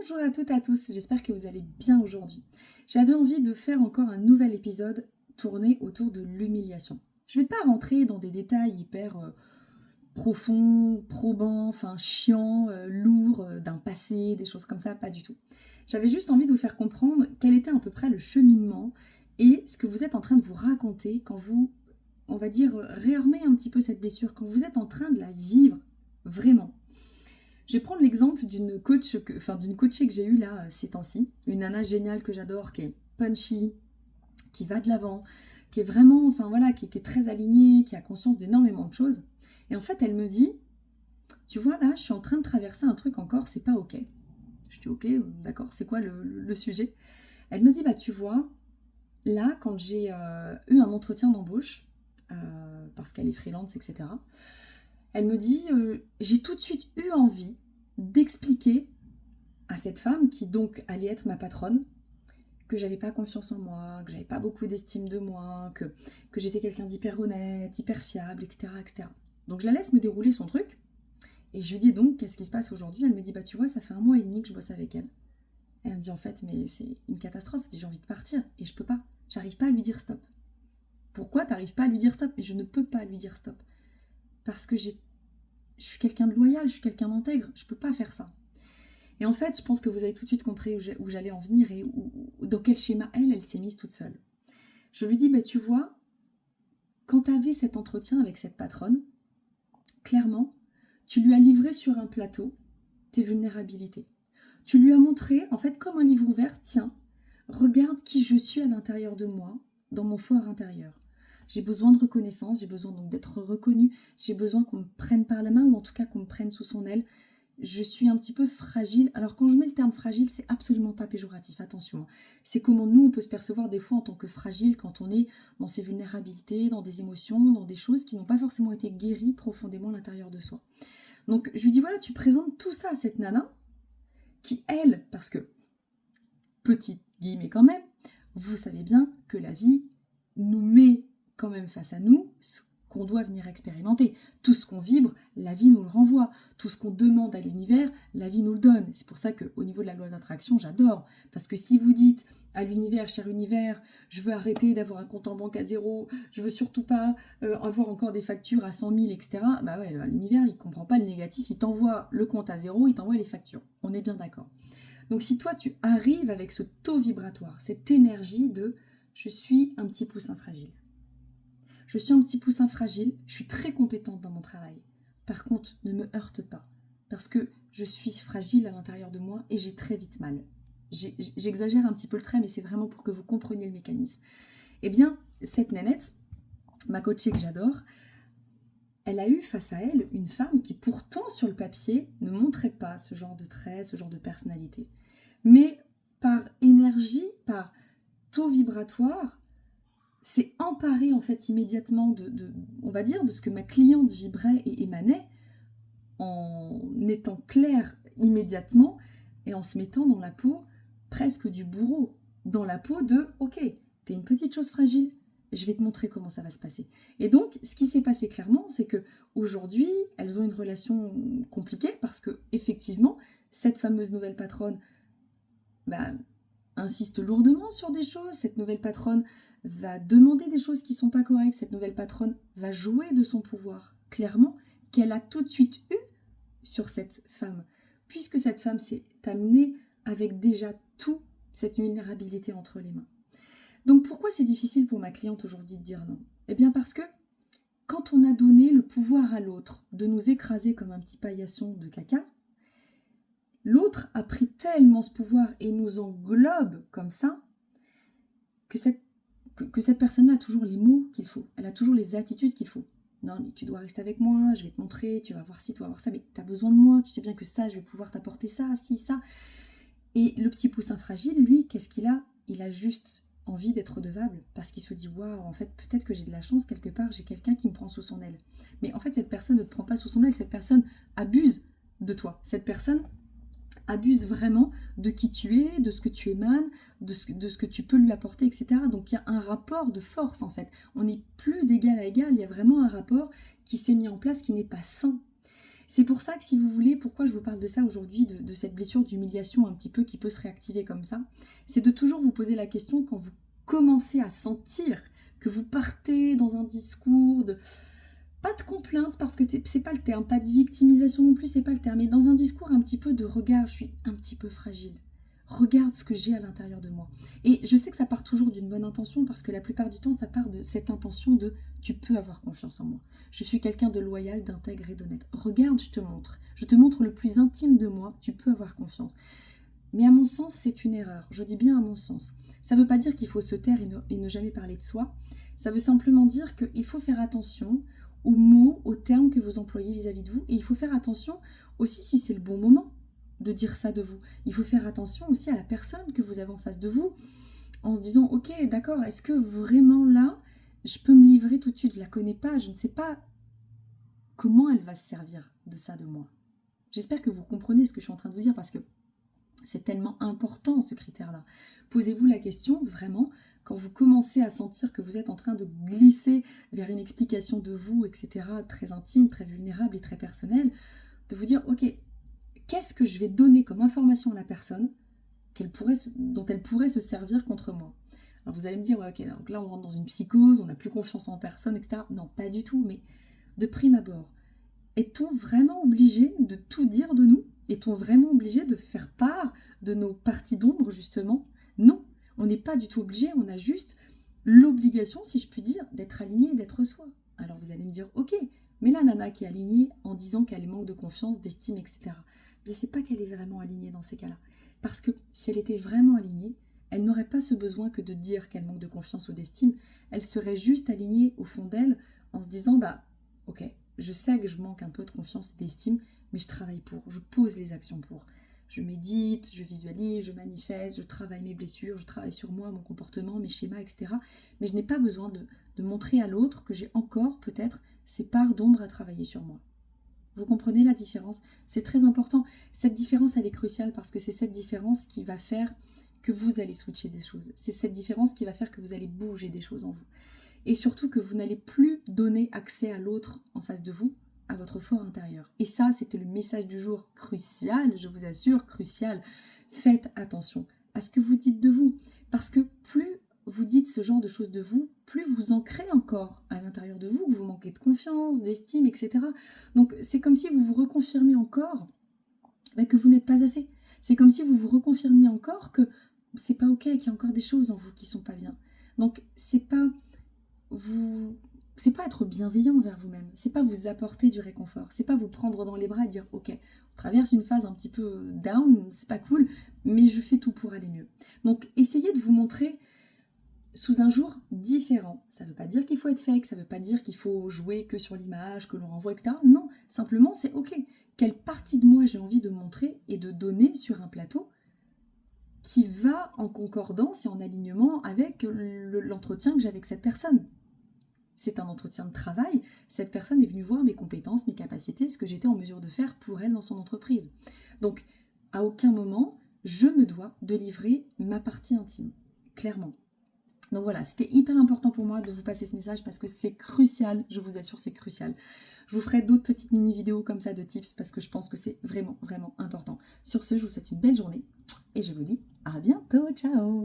Bonjour à toutes et à tous, j'espère que vous allez bien aujourd'hui. J'avais envie de faire encore un nouvel épisode tourné autour de l'humiliation. Je ne vais pas rentrer dans des détails hyper profonds, probants, enfin chiants, lourds, d'un passé, des choses comme ça, pas du tout. J'avais juste envie de vous faire comprendre quel était à peu près le cheminement et ce que vous êtes en train de vous raconter quand vous, on va dire, réarmez un petit peu cette blessure, quand vous êtes en train de la vivre vraiment. Je vais prendre l'exemple d'une coachée que j'ai eue là ces temps-ci, une nana géniale que j'adore, qui est punchy, qui va de l'avant, qui est vraiment, enfin voilà, qui est très alignée, qui a conscience d'énormément de choses. Et en fait, elle me dit, tu vois là, je suis en train de traverser un truc encore, c'est pas ok. Je dis ok, d'accord, c'est quoi le sujet? Elle me dit, bah tu vois, là, quand j'ai eu un entretien d'embauche, parce qu'elle est freelance, etc., elle me dit, j'ai tout de suite eu envie d'expliquer à cette femme, qui donc allait être ma patronne, que j'avais pas confiance en moi, que j'avais pas beaucoup d'estime de moi, que j'étais quelqu'un d'hyper honnête, hyper fiable, etc., etc. Donc je la laisse me dérouler son truc, et je lui dis donc, qu'est-ce qui se passe aujourd'hui? Elle me dit, bah tu vois, ça fait 1 mois et demi que je bosse avec elle. Et elle me dit, en fait, mais c'est une catastrophe, j'ai envie de partir, et je peux pas, j'arrive pas à lui dire stop. Pourquoi t'arrives pas à lui dire stop? Et je ne peux pas lui dire stop. Parce que je suis quelqu'un de loyal, je suis quelqu'un d'intègre, je peux pas faire ça. Et en fait, je pense que vous avez tout de suite compris où j'allais en venir et dans quel schéma elle s'est mise toute seule. Je lui dis, bah, tu vois, quand tu avais cet entretien avec cette patronne, clairement, tu lui as livré sur un plateau tes vulnérabilités. Tu lui as montré, en fait, comme un livre ouvert, tiens, regarde qui je suis à l'intérieur de moi, dans mon fort intérieur. J'ai besoin de reconnaissance, j'ai besoin donc d'être reconnue, j'ai besoin qu'on me prenne par la main ou en tout cas qu'on me prenne sous son aile. Je suis un petit peu fragile. Alors quand je mets le terme fragile, c'est absolument pas péjoratif, attention. C'est comment nous, on peut se percevoir des fois en tant que fragile quand on est dans ses vulnérabilités, dans des émotions, dans des choses qui n'ont pas forcément été guéries profondément à l'intérieur de soi. Donc je lui dis, voilà, tu présentes tout ça à cette nana qui, elle, parce que, petit guillemets quand même, vous savez bien que la vie nous met quand même face à nous ce qu'on doit venir expérimenter. Tout ce qu'on vibre, la vie nous le renvoie. Tout ce qu'on demande à l'univers, la vie nous le donne. C'est pour ça qu'au niveau de la loi d'attraction, j'adore. Parce que si vous dites à l'univers, cher univers, je veux arrêter d'avoir un compte en banque à zéro, je veux surtout pas avoir encore des factures à 100 000, etc. Bah ouais, l'univers, il comprend pas le négatif, il t'envoie le compte à zéro, il t'envoie les factures. On est bien d'accord. Donc si toi, tu arrives avec ce taux vibratoire, cette énergie de « je suis un petit poussin fragile ». Je suis un petit poussin fragile, je suis très compétente dans mon travail. Par contre, ne me heurte pas, parce que je suis fragile à l'intérieur de moi et j'ai très vite mal. J'exagère un petit peu le trait, mais c'est vraiment pour que vous compreniez le mécanisme. Eh bien, cette nénette, ma coachée que j'adore, elle a eu face à elle une femme qui pourtant sur le papier ne montrait pas ce genre de traits, ce genre de personnalité. Mais par énergie, par taux vibratoire, s'est emparée en fait immédiatement on va dire, de ce que ma cliente vibrait et émanait en étant claire immédiatement et en se mettant dans la peau presque du bourreau, dans la peau de « ok, t'es une petite chose fragile, je vais te montrer comment ça va se passer ». Et donc, ce qui s'est passé clairement, c'est que aujourd'hui, elles ont une relation compliquée parce que effectivement, cette fameuse nouvelle patronne insiste lourdement sur des choses, cette nouvelle patronne va demander des choses qui ne sont pas correctes, cette nouvelle patronne va jouer de son pouvoir, clairement, qu'elle a tout de suite eu sur cette femme, puisque cette femme s'est amenée avec déjà toute cette vulnérabilité entre les mains. Donc pourquoi c'est difficile pour ma cliente aujourd'hui de dire non? Eh bien parce que quand on a donné le pouvoir à l'autre de nous écraser comme un petit paillasson de caca, l'autre a pris tellement ce pouvoir et nous englobe comme ça que cette personne-là a toujours les mots qu'il faut, elle a toujours les attitudes qu'il faut. Non, mais tu dois rester avec moi, je vais te montrer, tu vas voir ci, tu vas voir ça, mais tu as besoin de moi, tu sais bien que ça, je vais pouvoir t'apporter ça, ci, ça. Et le petit poussin fragile, lui, qu'est-ce qu'il a? Il a juste envie d'être redevable, parce qu'il se dit, waouh, en fait, peut-être que j'ai de la chance, quelque part, j'ai quelqu'un qui me prend sous son aile. Mais en fait, cette personne ne te prend pas sous son aile, cette personne abuse de toi. Cette personne abuse vraiment de qui tu es, de ce que tu émanes, de ce que tu peux lui apporter, etc. Donc il y a un rapport de force en fait. On n'est plus d'égal à égal, il y a vraiment un rapport qui s'est mis en place qui n'est pas sain. C'est pour ça que si vous voulez, pourquoi je vous parle de ça aujourd'hui, de cette blessure d'humiliation un petit peu qui peut se réactiver comme ça, c'est de toujours vous poser la question quand vous commencez à sentir que vous partez dans un discours de... Pas de complainte, parce que c'est pas le terme, pas de victimisation non plus, c'est pas le terme, mais dans un discours un petit peu de regard, je suis un petit peu fragile. Regarde ce que j'ai à l'intérieur de moi. Et je sais que ça part toujours d'une bonne intention, parce que la plupart du temps, ça part de cette intention de tu peux avoir confiance en moi. Je suis quelqu'un de loyal, d'intègre et d'honnête. Regarde, je te montre. Je te montre le plus intime de moi, tu peux avoir confiance. Mais à mon sens, c'est une erreur. Je dis bien à mon sens. Ça ne veut pas dire qu'il faut se taire et ne jamais parler de soi. Ça veut simplement dire qu'il faut faire attention aux mots, aux termes que vous employez vis-à-vis de vous. Et il faut faire attention aussi si c'est le bon moment de dire ça de vous. Il faut faire attention aussi à la personne que vous avez en face de vous en se disant, ok, d'accord, est-ce que vraiment là, je peux me livrer tout de suite? Je ne la connais pas, je ne sais pas comment elle va se servir de ça de moi. J'espère que vous comprenez ce que je suis en train de vous dire parce que c'est tellement important ce critère-là. Posez-vous la question vraiment quand vous commencez à sentir que vous êtes en train de glisser vers une explication de vous, etc., très intime, très vulnérable et très personnelle, de vous dire, ok, qu'est-ce que je vais donner comme information à la personne dont elle pourrait se servir contre moi? Alors vous allez me dire, ouais, ok, donc là on rentre dans une psychose, on n'a plus confiance en personne, etc. Non, pas du tout, mais de prime abord, est-on vraiment obligé de tout dire de nous? Est-on vraiment obligé de faire part de nos parties d'ombre, justement? Non, on n'est pas du tout obligé, on a juste l'obligation, si je puis dire, d'être aligné et d'être soi. Alors vous allez me dire, ok, mais la nana qui est alignée en disant qu'elle manque de confiance, d'estime, etc., bien c'est pas qu'elle est vraiment alignée dans ces cas-là. Parce que si elle était vraiment alignée, elle n'aurait pas ce besoin que de dire qu'elle manque de confiance ou d'estime, elle serait juste alignée au fond d'elle en se disant, bah, ok, je sais que je manque un peu de confiance et d'estime, mais je travaille pour, je pose les actions pour. Je médite, je visualise, je manifeste, je travaille mes blessures, je travaille sur moi, mon comportement, mes schémas, etc. Mais je n'ai pas besoin de montrer à l'autre que j'ai encore peut-être ces parts d'ombre à travailler sur moi. Vous comprenez la différence? C'est très important. Cette différence, elle est cruciale parce que c'est cette différence qui va faire que vous allez switcher des choses. C'est cette différence qui va faire que vous allez bouger des choses en vous. Et surtout que vous n'allez plus donner accès à l'autre en face de vous, à votre fort intérieur. Et ça, c'était le message du jour crucial, je vous assure, crucial. Faites attention à ce que vous dites de vous. Parce que plus vous dites ce genre de choses de vous, plus vous ancrez encore à l'intérieur de vous, que vous manquez de confiance, d'estime, etc. Donc c'est comme si vous vous reconfirmiez encore que vous n'êtes pas assez. C'est comme si vous vous reconfirmiez encore que c'est pas ok, qu'il y a encore des choses en vous qui sont pas bien. Donc c'est pas être bienveillant envers vous-même, c'est pas vous apporter du réconfort, c'est pas vous prendre dans les bras et dire ok, on traverse une phase un petit peu down, c'est pas cool, mais je fais tout pour aller mieux. Donc essayez de vous montrer sous un jour différent. Ça veut pas dire qu'il faut être fake, ça veut pas dire qu'il faut jouer que sur l'image, que l'on renvoie, etc. Non, simplement c'est ok, quelle partie de moi j'ai envie de montrer et de donner sur un plateau qui va en concordance et en alignement avec l'entretien que j'ai avec cette personne. C'est un entretien de travail. Cette personne est venue voir mes compétences, mes capacités, ce que j'étais en mesure de faire pour elle dans son entreprise. Donc, à aucun moment, je me dois de livrer ma partie intime, clairement. Donc voilà, c'était hyper important pour moi de vous passer ce message parce que c'est crucial, je vous assure, c'est crucial. Je vous ferai d'autres petites mini-vidéos comme ça de tips parce que je pense que c'est vraiment, vraiment important. Sur ce, je vous souhaite une belle journée et je vous dis à bientôt, ciao!